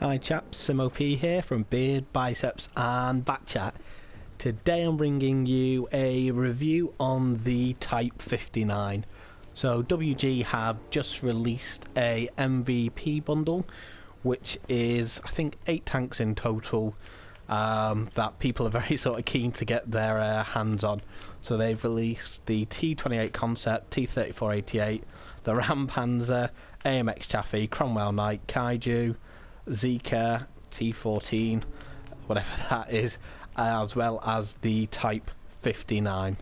Hi chaps, SimOP here from Beard, Biceps and Batchat. Today I'm bringing you a review on the Type 59. So WG have just released a MVP bundle, which is I think 8 tanks in total that people are very sort of keen to get their hands on. So they've released the T28 Concept, T3488, the Ram Panzer, AMX Chaffee, Cromwell Knight, Kaiju, Zika, T14, whatever that is, as well as the Type 59.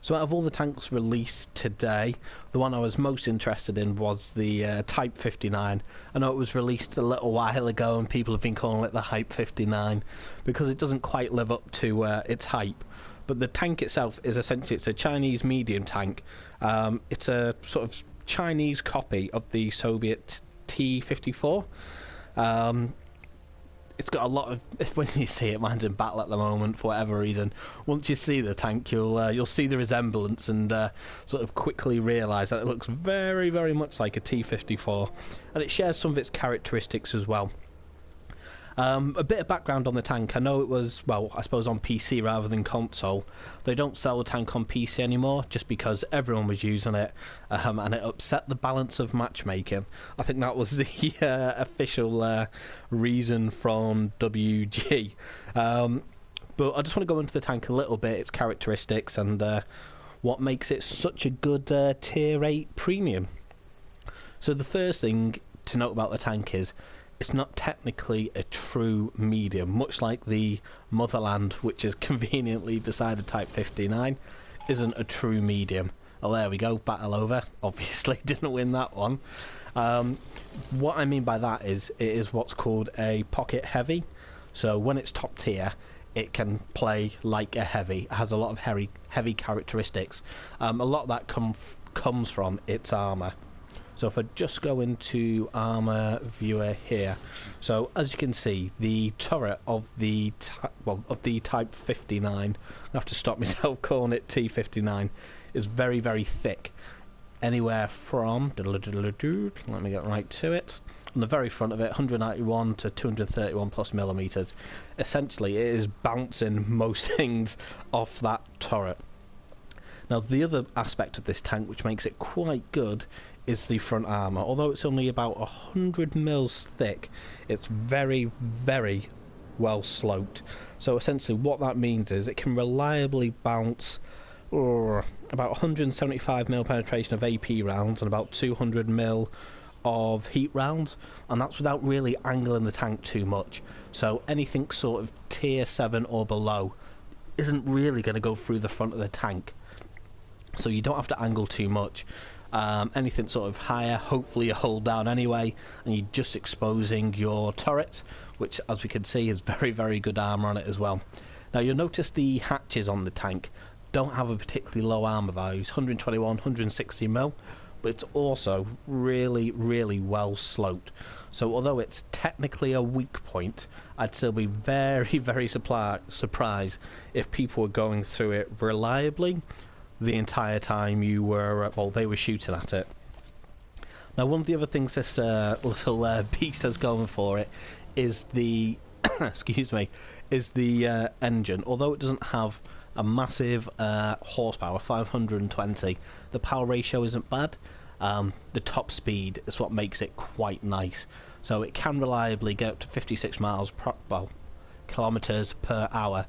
So out of all the tanks released today, the one I was most interested in was the Type 59. I know it was released a little while ago and people have been calling it the Hype 59 because it doesn't quite live up to its hype. But the tank itself is essentially, it's a Chinese medium tank. It's a sort of Chinese copy of the Soviet T-54. It's got a lot of, when you see it, mine's in battle at the moment for whatever reason. Once you see the tank, you'll see the resemblance and sort of quickly realise that it looks very, very much like a T-54, and it shares some of its characteristics as well. A bit of background on the tank. I know it was, well, I suppose on PC rather than console. They don't sell the tank on PC anymore just because everyone was using it and it upset the balance of matchmaking. I think that was the official reason from WG. But I just want to go into the tank a little bit, its characteristics and what makes it such a good tier 8 premium. So the first thing to note about the tank is it's not technically a true medium, much like the Motherland, which is conveniently beside the Type 59, isn't a true medium. Oh, there we go, battle over. Obviously didn't win that one. What I mean by that is it is what's called a pocket heavy. So when it's top tier, it can play like a heavy. It has a lot of heavy characteristics. A lot of that comes from its armour. So if I just go into Armour Viewer here, so as you can see, the turret of the Type 59, I have to stop myself calling it T59, is very, very thick. Anywhere from, let me get right to it, on the very front of it, 191 to 231 plus millimeters. Essentially, it is bouncing most things off that turret. Now, the other aspect of this tank which makes it quite good is the front armour. Although it's only about 100 mils thick, it's very, very well sloped. So essentially what that means is it can reliably bounce about 175 mil penetration of AP rounds and about 200 mil of heat rounds, and that's without really angling the tank too much. So anything sort of tier 7 or below isn't really going to go through the front of the tank. So you don't have to angle too much. Anything sort of higher, hopefully you hold down anyway, and you're just exposing your turret, which as we can see is very, very good armour on it as well. Now you'll notice the hatches on the tank don't have a particularly low armour values, 121, 160 mil, but it's also really, really well sloped. So although it's technically a weak point, I'd still be very, very surprised if people were going through it reliably the entire time you were, well, they were shooting at it. Now, one of the other things this little beast has going for it is the, excuse me, is the engine. Although it doesn't have a massive horsepower, 520, the power ratio isn't bad. The top speed is what makes it quite nice. So it can reliably get up to 56 kilometers per hour.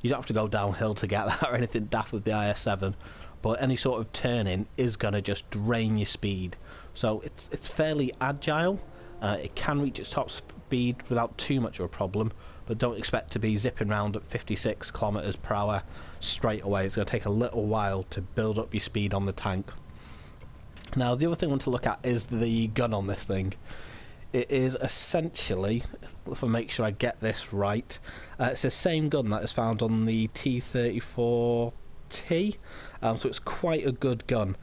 You don't have to go downhill to get that or anything daft with the IS-7, but any sort of turning is going to just drain your speed. So it's fairly agile. It can reach its top speed without too much of a problem, but don't expect to be zipping around at 56 kilometers per hour straight away. It's going to take a little while to build up your speed on the tank. Now, the other thing I want to look at is the gun on this thing. It is essentially, if I make sure I get this right, it's the same gun that is found on the T-34T, so it's quite a good gun.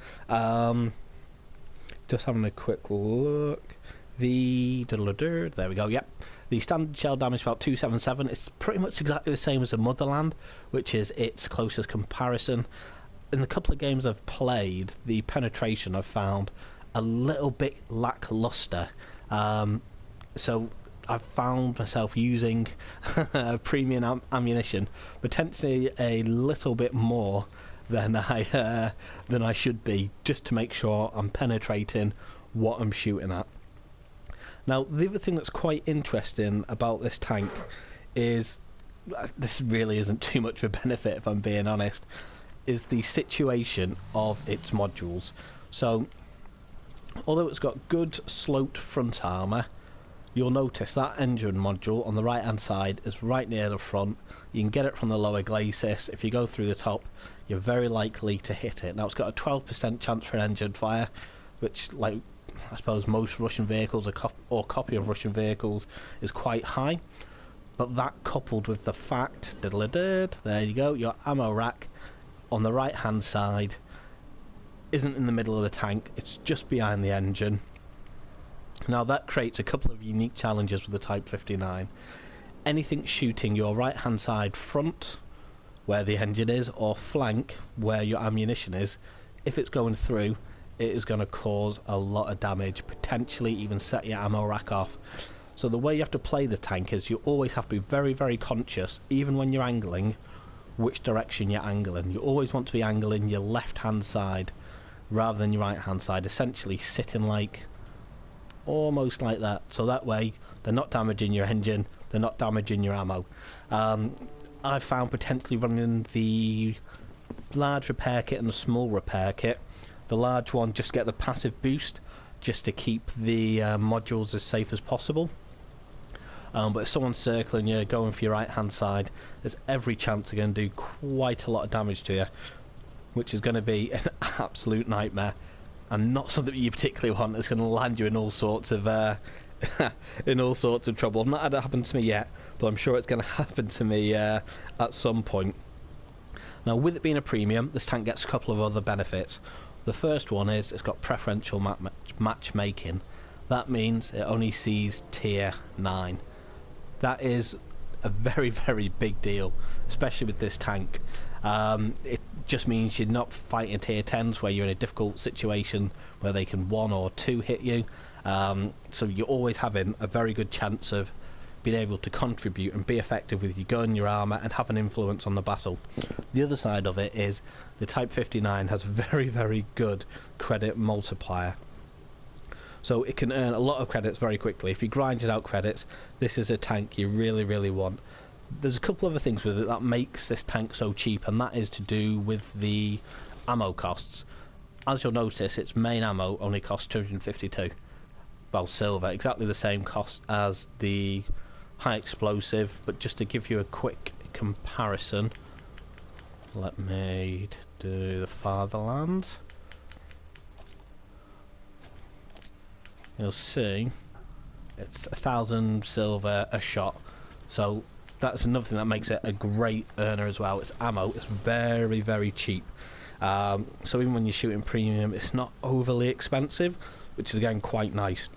Just having a quick look. There we go, yep. The standard shell damage about 277. It's pretty much exactly the same as the Motherland, which is its closest comparison. In the couple of games I've played, the penetration I've found a little bit lackluster. So I've found myself using premium ammunition, potentially a little bit more than I should be, just to make sure I'm penetrating what I'm shooting at. Now, the other thing that's quite interesting about this tank is, this really isn't too much of a benefit if I'm being honest, is the situation of its modules. So, although it's got good sloped front armour, you'll notice that engine module on the right hand side is right near the front. You can get it from the lower glacis. If you go through the top, you're very likely to hit it. Now, it's got a 12% chance for an engine fire, which, like I suppose most Russian vehicles or copy of Russian vehicles, is quite high. But that coupled with the fact, there you go, your ammo rack on the right hand side isn't in the middle of the tank, it's just behind the engine. Now that creates a couple of unique challenges with the Type 59. Anything shooting your right hand side front, where the engine is, or flank, where your ammunition is, if it's going through, it is going to cause a lot of damage, potentially even set your ammo rack off. So the way you have to play the tank is you always have to be very, very conscious, even when you're angling, which direction you're angling. You always want to be angling your left hand side rather than your right hand side, essentially sitting like almost like that, so that way they're not damaging your engine, they're not damaging your ammo. I've found potentially running the large repair kit and the small repair kit, the large one just get the passive boost just to keep the modules as safe as possible. But if someone's circling you, going for your right hand side, there's every chance they're going to do quite a lot of damage to you, which is going to be an absolute nightmare, and not something you particularly want. It's going to land you in all sorts of in all sorts of trouble. I've not had it happen to me yet, but I'm sure it's going to happen to me at some point. Now, with it being a premium, this tank gets a couple of other benefits. The first one is it's got preferential matchmaking. That means it only sees tier 9. That is a very, very big deal, especially with this tank. It just means you're not fighting tier 10s where you're in a difficult situation where they can 1 or 2 hit you. So you're always having a very good chance of being able to contribute and be effective with your gun, your armour, and have an influence on the battle. The other side of it is the Type 59 has very, very good credit multiplier. So it can earn a lot of credits very quickly. If you grinded out credits, this is a tank you really, really want. There's a couple other things with it that makes this tank so cheap, and that is to do with the ammo costs. As you'll notice, its main ammo only costs 252. Well, silver, exactly the same cost as the high explosive, but just to give you a quick comparison, let me do the Fatherland. You'll see it's 1,000 silver a shot, so that's another thing that makes it a great earner as well. Its ammo is very, very cheap, so even when you're shooting premium, it's not overly expensive, which is again quite nice.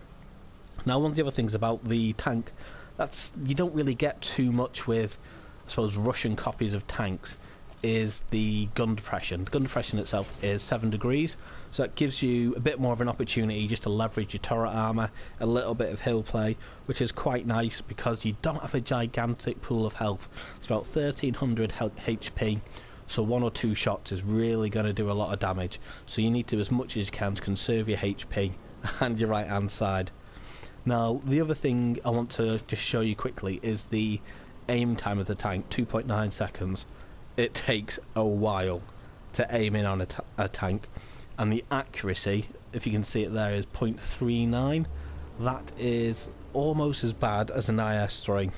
Now, one of the other things about the tank that's you don't really get too much with, I suppose, Russian copies of tanks, is the gun depression. The gun depression itself is 7 degrees, so it gives you a bit more of an opportunity just to leverage your turret armour, a little bit of hill play, which is quite nice because you don't have a gigantic pool of health. It's about 1300 HP, so 1 or 2 shots is really going to do a lot of damage, so you need to, as much as you can, to conserve your HP and your right hand side. Now, the other thing I want to just show you quickly is the aim time of the tank, 2.9 seconds. It takes a while to aim in on a tank, and the accuracy, if you can see it there, is 0.39. That is almost as bad as an IS-3.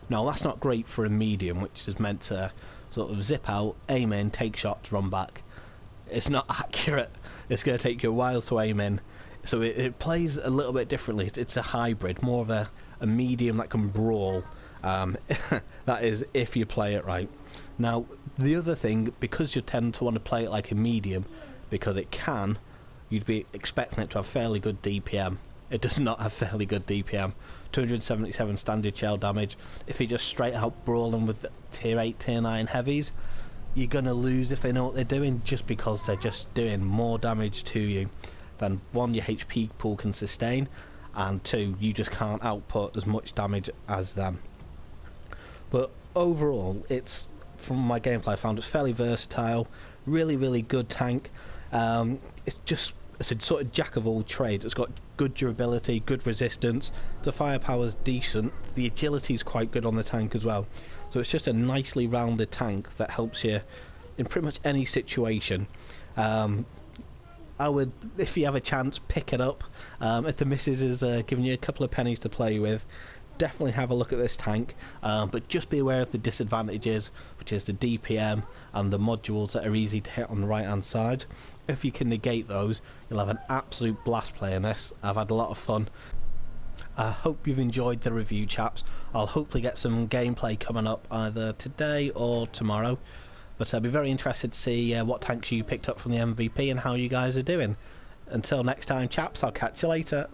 Now, that's not great for a medium, which is meant to sort of zip out, aim in, take shots, run back. It's not accurate. It's going to take you a while to aim in. So it plays a little bit differently. It's a hybrid, more of a medium that can brawl. That is if you play it right. Now, the other thing, because you tend to want to play it like a medium, because it can, you'd be expecting it to have fairly good DPM. It does not have fairly good DPM. 277 standard shell damage. If you're just straight out brawling with tier 8, tier 9 heavies, you're going to lose if they know what they're doing, just because they're just doing more damage to you than, one, your HP pool can sustain, and 2, you just can't output as much damage as them. But overall, it's, from my gameplay, I found it's fairly versatile, really good tank. It's a sort of jack of all trades. It's got good durability, good resistance, the firepower's decent, the agility's quite good on the tank as well. So it's just a nicely rounded tank that helps you in pretty much any situation. I would, if you have a chance, pick it up. If the missus is giving you a couple of pennies to play with, definitely have a look at this tank, but just be aware of the disadvantages, which is the DPM and the modules that are easy to hit on the right hand side. If you can negate those, you'll have an absolute blast playing this. I've had a lot of fun. I hope you've enjoyed the review, chaps. I'll hopefully get some gameplay coming up either today or tomorrow, but I'll be very interested to see what tanks you picked up from the MVP and how you guys are doing. Until next time, chaps, I'll catch you later.